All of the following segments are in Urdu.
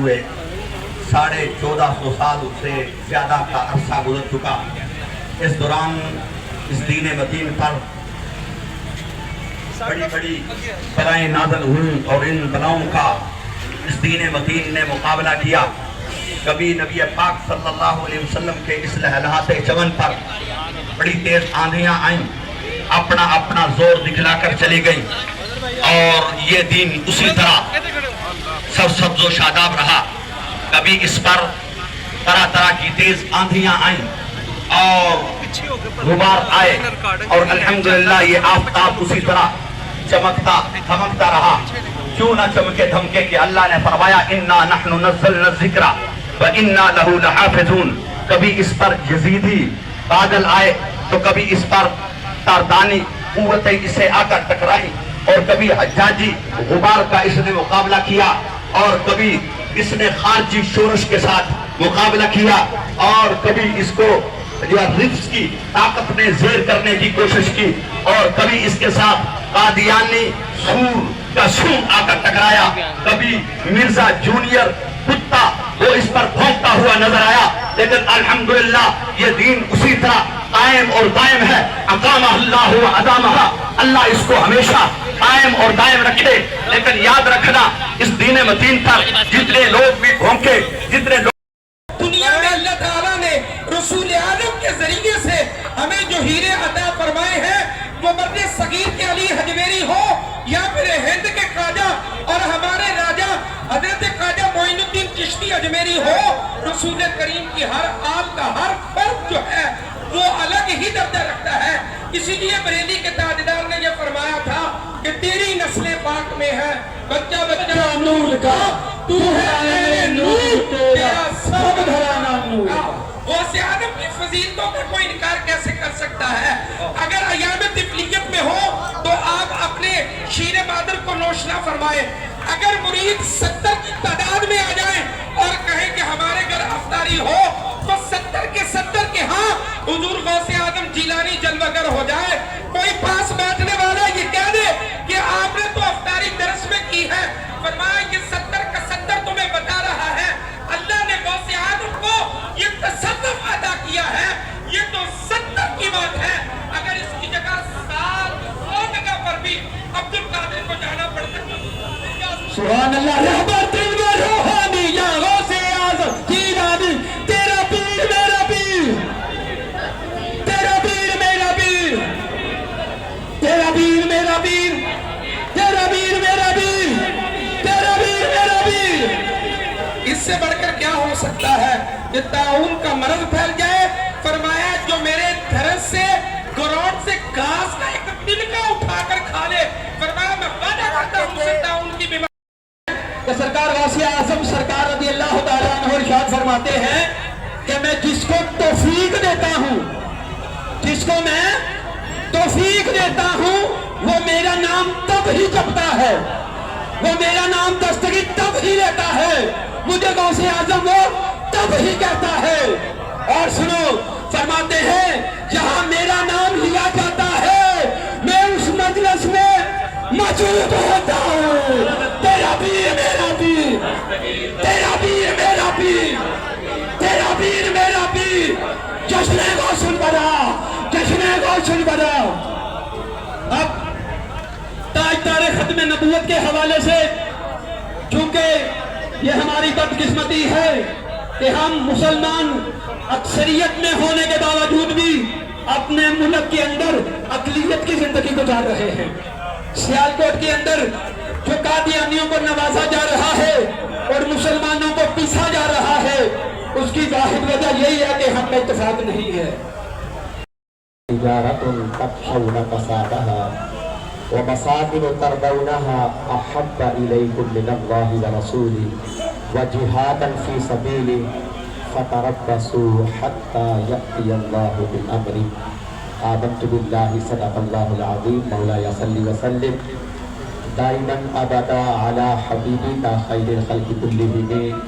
ہوئے 1450 سال سے زیادہ کا عرصہ گزر چکا۔ اس دوران اس دین متین پر بڑی بڑی بلائیں نازل ہوئیں اور ان بلاؤں کا اس دین متین نے مقابلہ کیا۔ کبھی نبی پاک صلی اللہ علیہ وسلم کے اس لہلہات چمن پر بڑی تیز آندھیاں آئیں، اپنا اپنا زور دکھلا کر چلی گئیں، اور یہ دین اسی طرح سب سبز و شاداب رہا۔ کبھی اس پر طرح طرح کی تیز آندھیاں آئیں اور غبار آئے، اور الحمدللہ یہ آفتاب اسی طرح چمکتا دھمکتا رہا۔ کیوں نہ چمکے دھمکے کہ اللہ نے فرمایا اِنَّا نَحْنُ نَزَّلْنَا الذِّكْرَ وَإِنَّا لَهُ لَحَافِظُونَ۔ کبھی اس پر یزیدی بادل آئے تو کبھی اس پر تاردانی قوتیں اسے آ کر ٹکرائی، اور کبھی حجاجی غبار کا اس نے مقابلہ کیا، اور کبھی اس نے خارجی شورش کے ساتھ مقابلہ کیا، اور کبھی اس کو رفظ کی طاقت نے زیر کرنے کی کوشش کی، اور کبھی اس کے ساتھ قادیانی سور کا سوم آ کر ٹکرایا، کبھی مرزا جونیئر کتا وہ اس پر بھونکتا ہوا نظر آیا۔ لیکن الحمدللہ یہ دین اسی طرح قائم اور دائم ہے۔ اقامہ اللہ و ادامہ، اللہ اس کو ہمیشہ قائم اور دائم رکھے۔ لیکن یاد رکھنا اس دین متین پر جتنے لوگ بھی بھونکے، جتنے لوگ دنیا میں اللہ تعالیٰ نے رسول اعظم کے ذریعے سے ہمیں جو ہیرے عطا فرمائے ہیں، وہ مرد صغیر کے علی حجویری ہو یا پھر ہند کے خواجہ اور ہمارے راجہ حضرت خواجہ معین الدین چشتی اجمیری ہو، رسول کریم کی ہر آپ کا ہر فرد جو ہے وہ الگ ہی درجہ رکھتا ہے۔ اسی لیے بریلی کے تاجدار نے یہ فرمایا تھا کہ تیری نسل پاک میں ہے بچہ بچہ نور کا، تو ہے نور تیرا سب گھرانہ نور کا۔ غوث اعظم کی فضیلتوں کا کوئی انکار کیسے کر سکتا ہے؟ اگر ایام طفلیت میں ہو تو آپ اپنے شیر بادر کو نوشنا فرمائیں۔ اگر مرید 70 کی تعداد میں آ جائیں اور کہیں کہ ہمارے گھر افطاری ہو تو 70 کے 70 کے ہاں حضور غوث اعظم جیلانی جلوگر ہو جائے۔ کوئی پاس بیٹھنے والا یہ کہہ دے کہ آپ نے تو افطاری درس میں کی ہے، فرمایا یہ 70 کا 70 تمہیں بتا رہا ہے۔ اللہ نے غوث اعظم کو یہ تصرف عطا کیا ہے، یہ تو 70 کی بات ہے۔ اگر اس کی جگہ 100 جگہ پر بھی عبد القادر کو جانا پڑتا ہے۔ سبحان اللہ، رحمت روحانی یا غوث اعظم جیلانی، تیرا پیر میرا پیر، تیرا پیر میرا پیر، تیرا پیر میرا پیر، تیرا پیر میرا پیر، تیرا پیر میرا پیر۔ اس سے بڑھ کر کیا ہو سکتا ہے کہ طاعون کا مرض پھیل جائے؟ فرمایا جو میرے دھرس سے گراؤنڈ سے گھاس کا ایک تنکا اٹھا کر کھا لے، فرمایا میں وعدہ کرتا ہوں اسے طاعون کی بیماری۔ کہ سرکار غوث اعظم سرکار رضی اللہ تعالیٰ عنہ ارشاد فرماتے ہیں کہ میں جس کو توفیق دیتا ہوں، جس کو میں توفیق دیتا ہوں، وہ میرا نام تب ہی جپتا ہے، وہ میرا نام دستگیر تب ہی لیتا ہے، مجھے غوث اعظم وہ تب ہی کہتا ہے۔ اور سنو، فرماتے ہیں جہاں میرا نام لیا جاتا ہے میں اس مجلس میں موجود ہوتا ہوں۔ تیرا پیر میرا پیر، تیرا پیر میرا پیر، تیرا پیر میرا پیر، جشن غوث البرا، جشن غوث البرا۔ اب تاجدار ختم نبوت کے حوالے سے، چونکہ یہ ہماری بدقسمتی ہے کہ ہم مسلمان اکثریت میں ہونے کے باوجود بھی اپنے ملک کے اندر اقلیت کی زندگی گزار رہے ہیں۔ سیالکوٹ کے اندر جو قادیانیوں کو نوازا جا رہا ہے اور مسلمانوں کو پیسا جا رہا ہے، اس کی واحد وجہ یہی ہے کہ ہم میں اتفاق نہیں ہے۔ تجارة تخشون كسادها ومساكن ترضونها أحب إليكم من الله ورسوله وجهادا في سبيله فتربصوا حتى يأتي الله بأمره آمنت بالله صدق الله العظيم مولاي صل وسلم دائما أبدا على حبيبك خير الخلق كلهم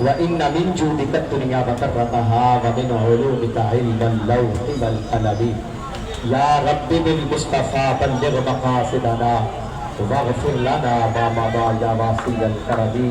وإن من جودك الدنيا وكرمها ومن علومك علم اللوح والقلم يا رب بالمصطفى بلغ مقاصدنا واغفر لنا ما مضى يا واسع الكرم